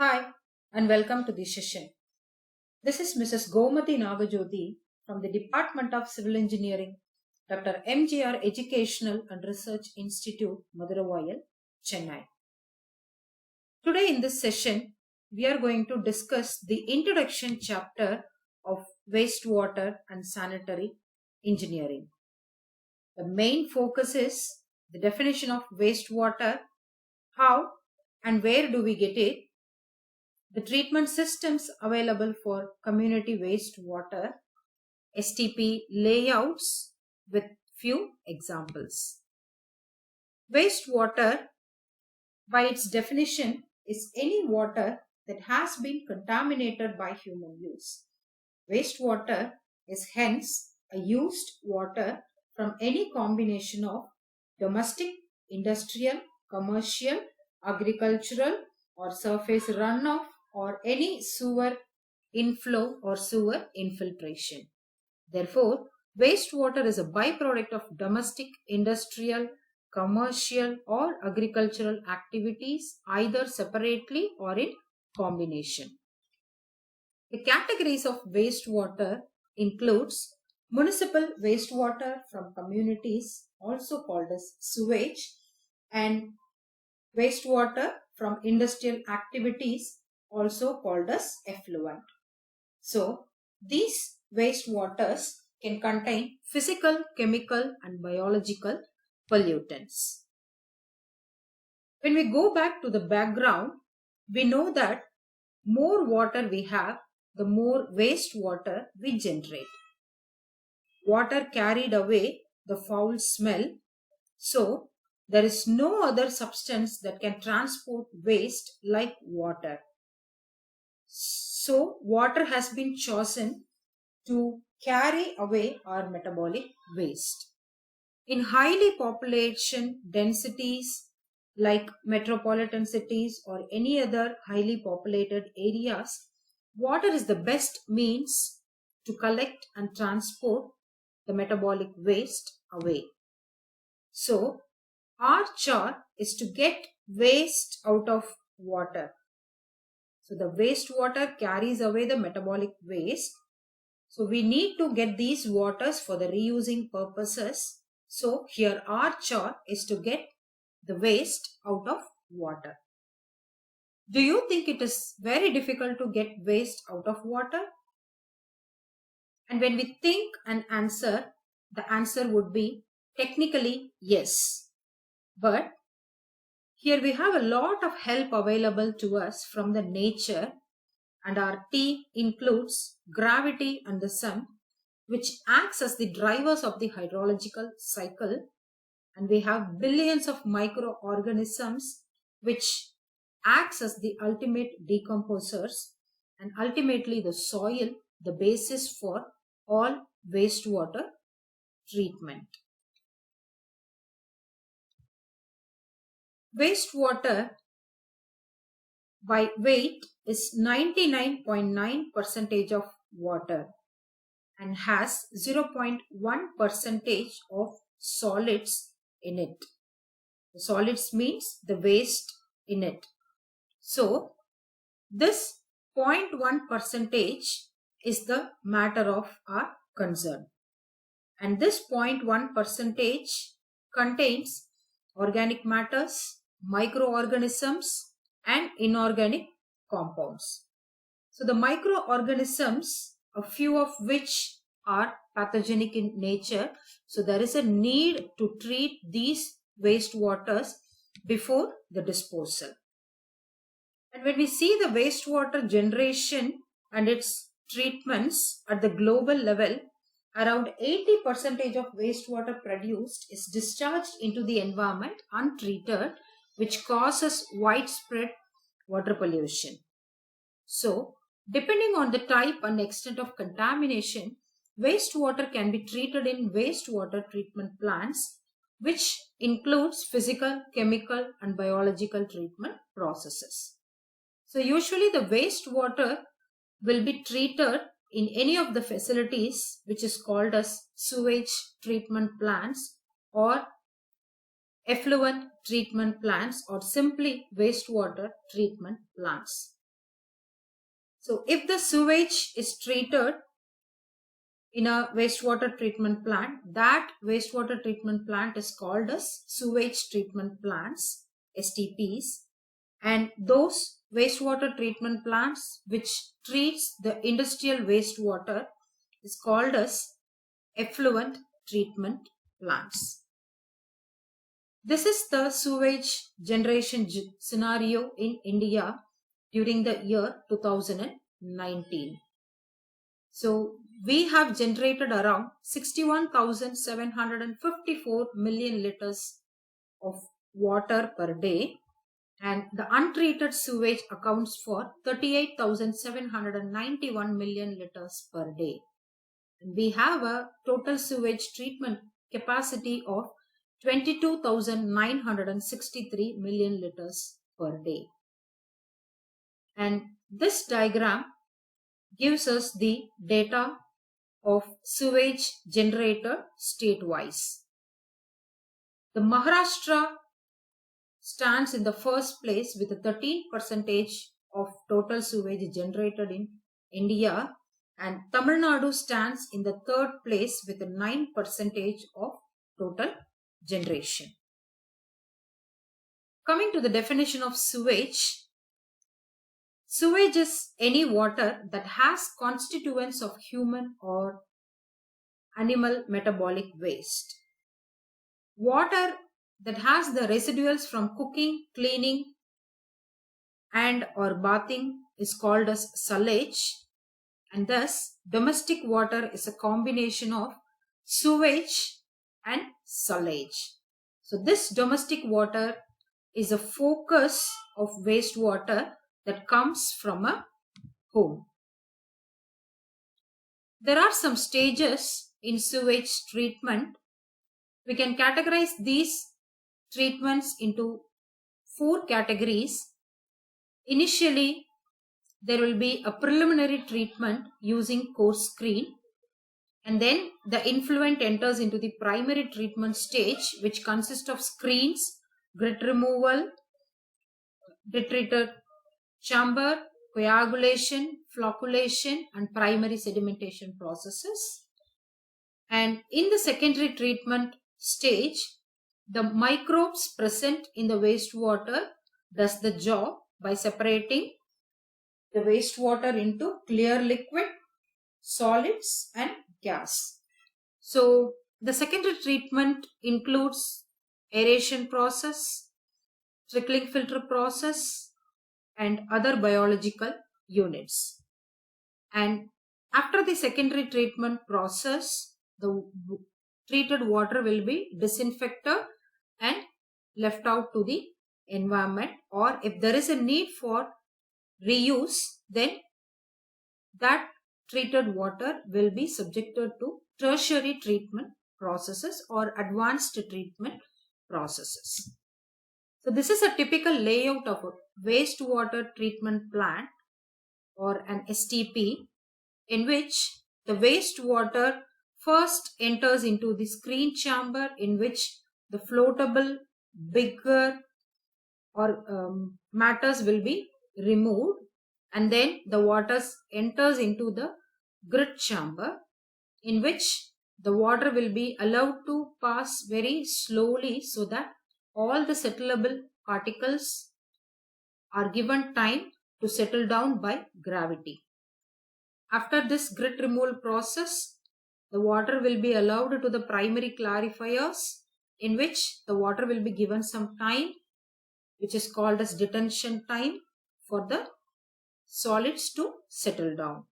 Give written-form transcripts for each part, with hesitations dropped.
Hi, and welcome to the session. This is Mrs. Gomati Nagajoti from the Department of Civil Engineering, Dr. MGR Educational and Research Institute, Maduravayal, Chennai. Today in this session, we are going to discuss the introduction chapter of wastewater and sanitary engineering. The main focus is the definition of wastewater, how and where do we get it, the treatment systems available for community wastewater, STP layouts with few examples. Wastewater, by its definition, is any water that has been contaminated by human use. Wastewater is hence a used water from any combination of domestic, industrial, commercial, agricultural, or surface runoff, or any sewer inflow or sewer infiltration. Therefore, wastewater is a byproduct of domestic, industrial, commercial, or agricultural activities, either separately or in combination. The categories of wastewater includes municipal wastewater from communities, also called as sewage, and wastewater from industrial activities, also called as effluent. So, these wastewaters can contain physical, chemical, and biological pollutants. When we go back to the background, we know that more water we have, the more wastewater we generate. Water carried away the foul smell, so there is no other substance that can transport waste like water. So water has been chosen to carry away our metabolic waste. In highly population densities like metropolitan cities or any other highly populated areas, water is the best means to collect and transport the metabolic waste away. So, our chore is to get waste out of water. So, the wastewater carries away the metabolic waste. So, we need to get these waters for the reusing purposes. So, here our chore is to get the waste out of water. Do you think it is very difficult to get waste out of water? And when we think and answer, the answer would be technically yes. But here we have a lot of help available to us from the nature, and our T includes gravity and the sun, which acts as the drivers of the hydrological cycle, and we have billions of microorganisms which acts as the ultimate decomposers, and ultimately the soil, the basis for all wastewater treatment. Wastewater by weight is 99.9% of water and has 0.1% of solids in it. The solids means the waste in it. So, this 0.1% is the matter of our concern. And this 0.1% contains organic matters, microorganisms, and inorganic compounds. So the microorganisms, a few of which are pathogenic in nature, so there is a need to treat these wastewaters before the disposal. And when we see the wastewater generation and its treatments at the global level, around 80% of wastewater produced is discharged into the environment untreated, which causes widespread water pollution. So, depending on the type and extent of contamination, wastewater can be treated in wastewater treatment plants, which includes physical, chemical, and biological treatment processes. So, usually the wastewater will be treated in any of the facilities which is called as sewage treatment plants or effluent treatment plants or simply wastewater treatment plants. So if the sewage is treated in a wastewater treatment plant, that wastewater treatment plant is called as sewage treatment plants, STPs. And those wastewater treatment plants which treats the industrial wastewater is called as effluent treatment plants. This is the sewage generation scenario in India during the year 2019. So we have generated around 61,754 million liters of water per day, and the untreated sewage accounts for 38,791 million liters per day. And we have a total sewage treatment capacity of 22,963 million liters per day. And this diagram gives us the data of sewage generated state-wise. The Maharashtra stands in the first place with a 13% of total sewage generated in India, and Tamil Nadu stands in the third place with a 9% of total generation. Coming to the definition of sewage, sewage is any water that has constituents of human or animal metabolic waste. Water that has the residuals from cooking, cleaning, and or bathing is called as sewage, and thus domestic water is a combination of sewage and sewage. So this domestic water is a focus of wastewater that comes from a home. There are some stages in sewage treatment. We can categorize these treatments into 4 categories. Initially, there will be a preliminary treatment using coarse screen, and then the influent enters into the primary treatment stage, which consists of screens, grit removal, detreated chamber, coagulation, flocculation, and primary sedimentation processes. And in the secondary treatment stage, the microbes present in the wastewater does the job by separating the wastewater into clear liquid, solids, and gas. So the secondary treatment includes aeration process, trickling filter process, and other biological units. And after the secondary treatment process, the treated water will be disinfected and left out to the environment, or if there is a need for reuse, then that treated water will be subjected to tertiary treatment processes or advanced treatment processes. So this is a typical layout of a wastewater treatment plant or an STP, in which the wastewater first enters into the screen chamber, in which the floatable bigger or matters will be removed, and then the water enters into the grit chamber, in which the water will be allowed to pass very slowly so that all the settlable particles are given time to settle down by gravity. After this grit removal process, the water will be allowed to the primary clarifiers, in which the water will be given some time, which is called as detention time, for the solids to settle down.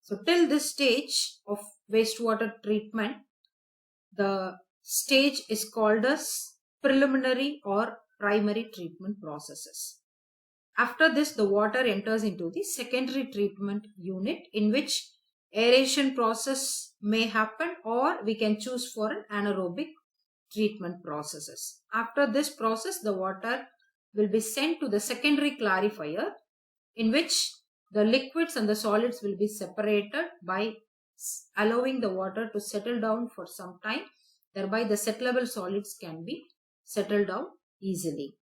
So till this stage of wastewater treatment, the stage is called as preliminary or primary treatment processes. After this, the water enters into the secondary treatment unit, in which aeration process may happen, or we can choose for an anaerobic treatment processes. After this process, the water will be sent to the secondary clarifier, in which the liquids and the solids will be separated by allowing the water to settle down for some time. Thereby the settlable solids can be settled down easily.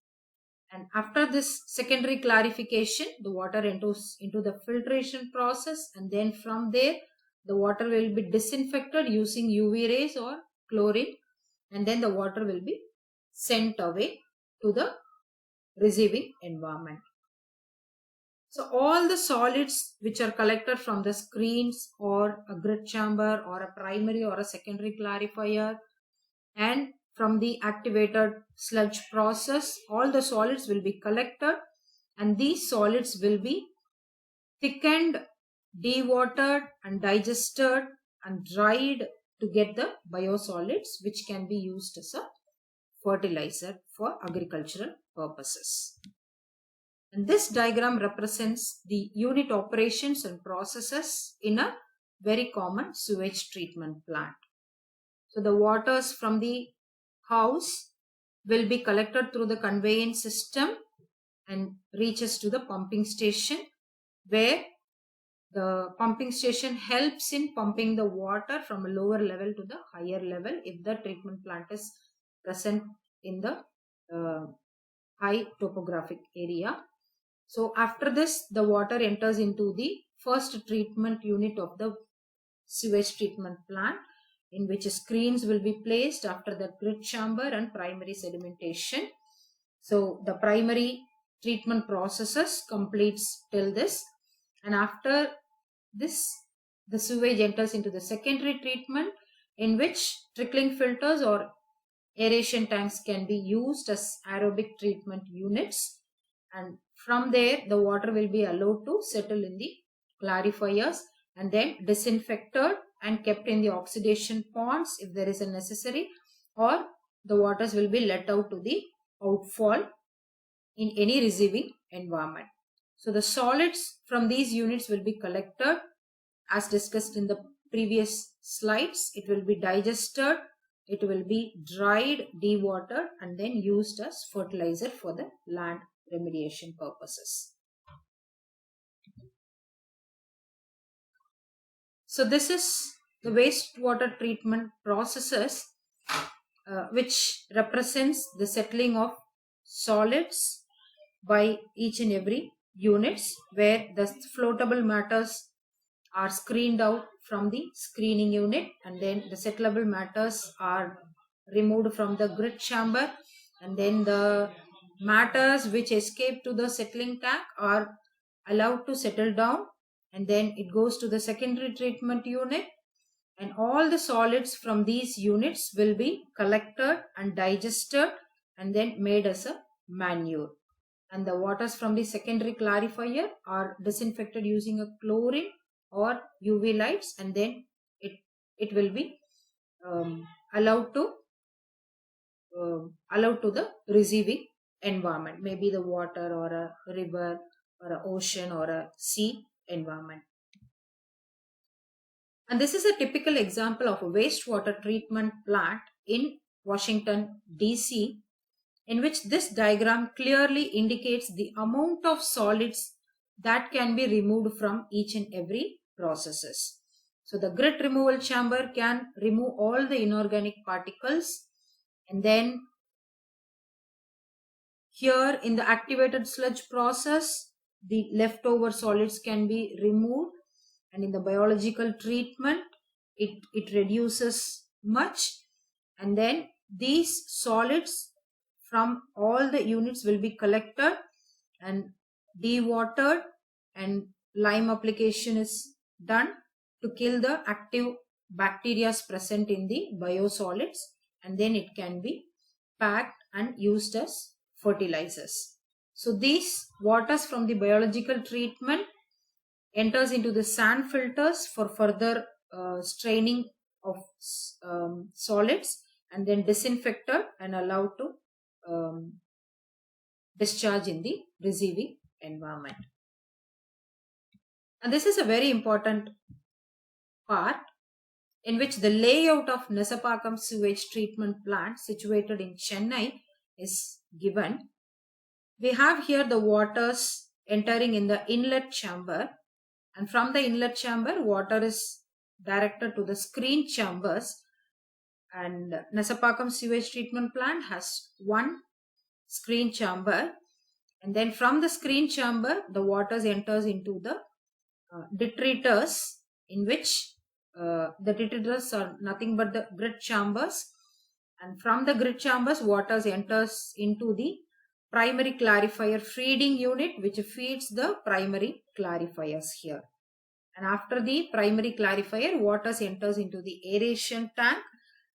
And after this secondary clarification, the water enters into the filtration process, and then from there the water will be disinfected using UV rays or chlorine, and then the water will be sent away to the receiving environment. So all the solids which are collected from the screens or a grit chamber or a primary or a secondary clarifier and from the activated sludge process, all the solids will be collected, and these solids will be thickened, dewatered and digested and dried to get the biosolids, which can be used as a fertilizer for agricultural purposes. And this diagram represents the unit operations and processes in a very common sewage treatment plant. So the waters from the house will be collected through the conveyance system and reaches to the pumping station, where the pumping station helps in pumping the water from a lower level to the higher level if the treatment plant is present in the high topographic area. So after this, the water enters into the first treatment unit of the sewage treatment plant, in which screens will be placed after the grit chamber and primary sedimentation. So the primary treatment processes completes till this, and after this the sewage enters into the secondary treatment, in which trickling filters or aeration tanks can be used as aerobic treatment units, and from there the water will be allowed to settle in the clarifiers and then disinfected and kept in the oxidation ponds if there is a necessary, or the waters will be let out to the outfall in any receiving environment. So the solids from these units will be collected as discussed in the previous slides. It will be digested, it will be dried, dewatered and then used as fertilizer for the land remediation purposes. So this is the wastewater treatment processes which represents the settling of solids by each and every units, where the floatable matters are screened out from the screening unit, and then the settleable matters are removed from the grit chamber, and then the matters which escape to the settling tank are allowed to settle down, and then it goes to the secondary treatment unit, and all the solids from these units will be collected and digested and then made as a manure. And the waters from the secondary clarifier are disinfected using a chlorine or UV lights, and then it will be allowed to the receiving environment, maybe the water or a river or an ocean or a sea environment. And this is a typical example of a wastewater treatment plant in Washington, D.C., in which this diagram clearly indicates the amount of solids that can be removed from each and every processes. So the grit removal chamber can remove all the inorganic particles, and then here in the activated sludge process, the leftover solids can be removed, and in the biological treatment, it reduces much, and then these solids from all the units will be collected and dewatered, and lime application is done to kill the active bacteria present in the biosolids, and then it can be packed and used as fertilizers. So these waters from the biological treatment enters into the sand filters for further straining of solids, and then disinfected and allowed to discharge in the receiving environment. And this is a very important part in which the layout of Nesapakam sewage treatment plant situated in Chennai is given. We have here the waters entering in the inlet chamber, and from the inlet chamber water is directed to the screen chambers, and Nesapakam sewage treatment plant has one screen chamber, And then from the screen chamber, the water enters into the detritus, in which the detritus are nothing but the grit chambers. And from the grit chambers, water enters into the primary clarifier feeding unit, which feeds the primary clarifiers here. And after the primary clarifier, water enters into the aeration tank,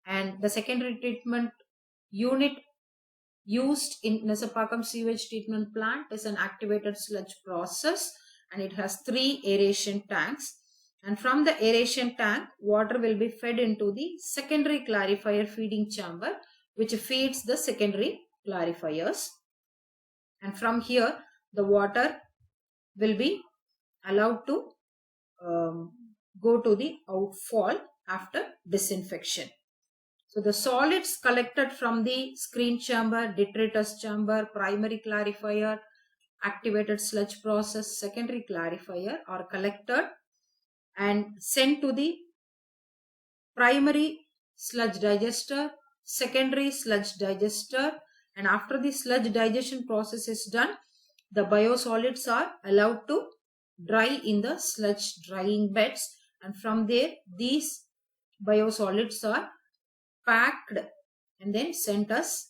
and the secondary treatment unit used in Nesapakam sewage treatment plant is an activated sludge process, and it has 3 aeration tanks. And from the aeration tank, water will be fed into the secondary clarifier feeding chamber, which feeds the secondary clarifiers. And from here, the water will be allowed to go to the outfall after disinfection. So the solids collected from the screen chamber, detritus chamber, primary clarifier, activated sludge process, secondary clarifier are collected and sent to the primary sludge digester, secondary sludge digester, and after the sludge digestion process is done, the biosolids are allowed to dry in the sludge drying beds, and from there these biosolids are packed and then sent as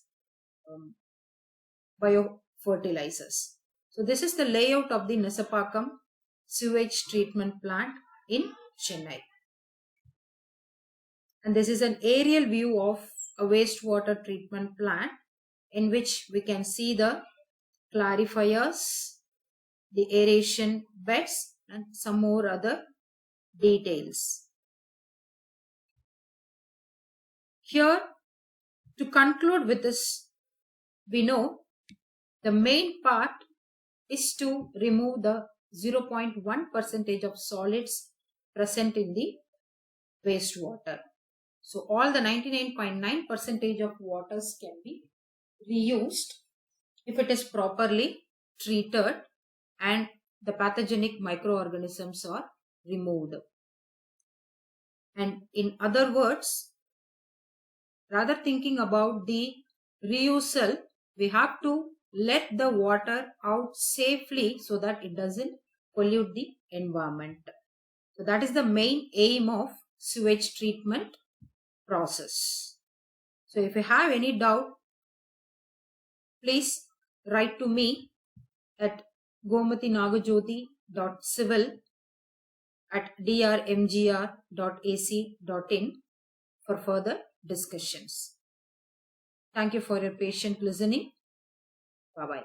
biofertilizers. So this is the layout of the Nesapakam sewage treatment plant in Chennai. And this is an aerial view of a wastewater treatment plant, in which we can see the clarifiers, the aeration beds, and some more other details. Here, to conclude with this, we know the main part is to remove the 0.1% of solids present in the wastewater. So all the 99.9% of waters can be reused if it is properly treated and the pathogenic microorganisms are removed. And in other words, rather thinking about the reusal, we have to let the water out safely so that it doesn't pollute the environment. So that is the main aim of sewage treatment process. So if you have any doubt, please write to me at gomatinagajyoti.civil@drmgr.ac.in for further discussions. Thank you for your patient listening. Bye-bye.